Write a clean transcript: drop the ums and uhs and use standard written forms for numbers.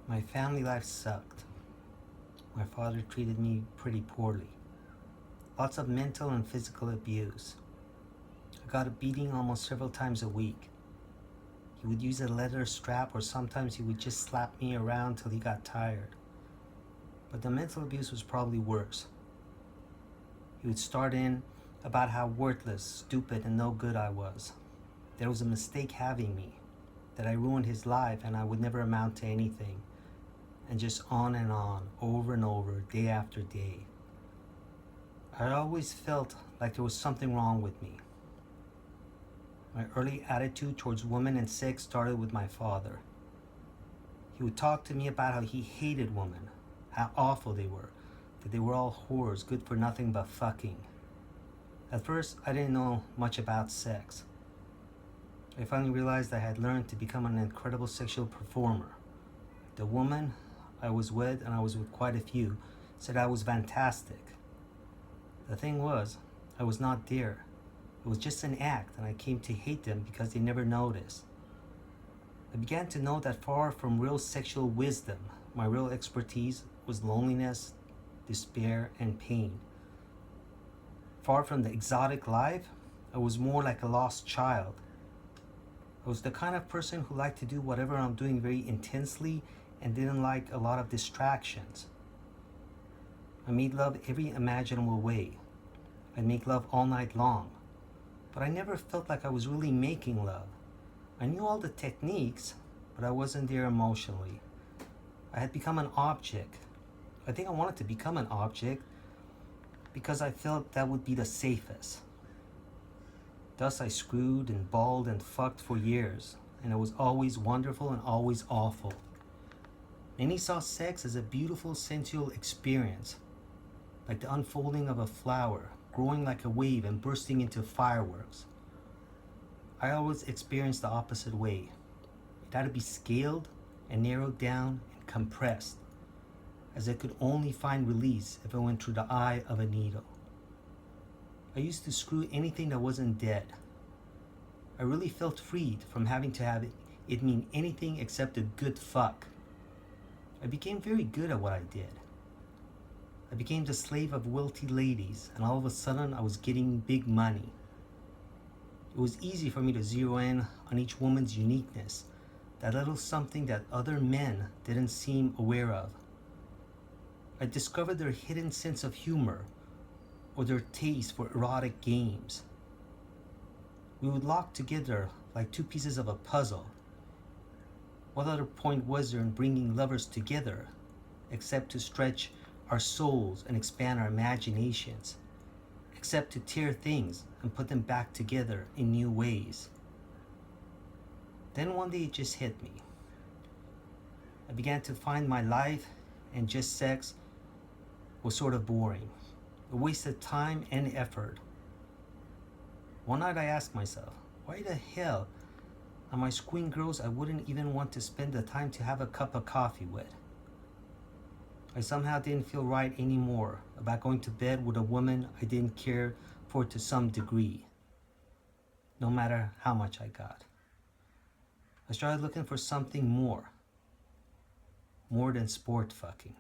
My family life sucked. My father treated me pretty poorly. Lots of mental and physical abuse. I got a beating almost several times a week. He would use a leather strap, or sometimes he would just slap me around till he got tired. But the mental abuse was probably worse. He would start in about how worthless, stupid, and no good I was. That it was a mistake having me. That I ruined his life and I would never amount to anything. And just on and on, over and over, day after day. I always felt like there was something wrong with me. My early attitude towards women and sex started with my father. He would talk to me about how he hated women, how awful they were, that they were all whores, good for nothing but fucking. At first, I didn't know much about sex. I finally realized I had learned to become an incredible sexual performer. The woman I was with, and I was with quite a few, said I was fantastic. The thing was, I was not there. It was just an act, and I came to hate them because they never noticed. I began to know that far from real sexual wisdom, my real expertise was loneliness, despair, and pain. Far from the exotic life, I was more like a lost child. I was the kind of person who liked to do whatever I'm doing very intensely and didn't like a lot of distractions. I made love every imaginable way. I'd make love all night long. But I never felt like I was really making love. I knew all the techniques, but I wasn't there emotionally. I had become an object. I think I wanted to become an object because I felt that would be the safest. Thus I screwed and balled and fucked for years, and it was always wonderful and always awful. Many saw sex as a beautiful sensual experience, like the unfolding of a flower, growing like a wave and bursting into fireworks. I always experienced the opposite way. It had to be scaled and narrowed down and compressed, as it could only find release if it went through the eye of a needle. I used to screw anything that wasn't dead. I really felt freed from having to have it mean anything except a good fuck. I became very good at what I did. I became the slave of wealthy ladies, and all of a sudden I was getting big money. It was easy for me to zero in on each woman's uniqueness, that little something that other men didn't seem aware of. I discovered their hidden sense of humor or their taste for erotic games. We would lock together like two pieces of a puzzle. What other point was there in bringing lovers together except to stretch our souls and expand our imaginations, except to tear things and put them back together in new ways? Then one day it just hit me. I began to find my life and just sex was sort of boring. It wasted time and effort. One night I asked myself, why the hell am I screwing girls I wouldn't even want to spend the time to have a cup of coffee with? I somehow didn't feel right anymore about going to bed with a woman I didn't care for to some degree, no matter how much I got. I started looking for something more than sport fucking.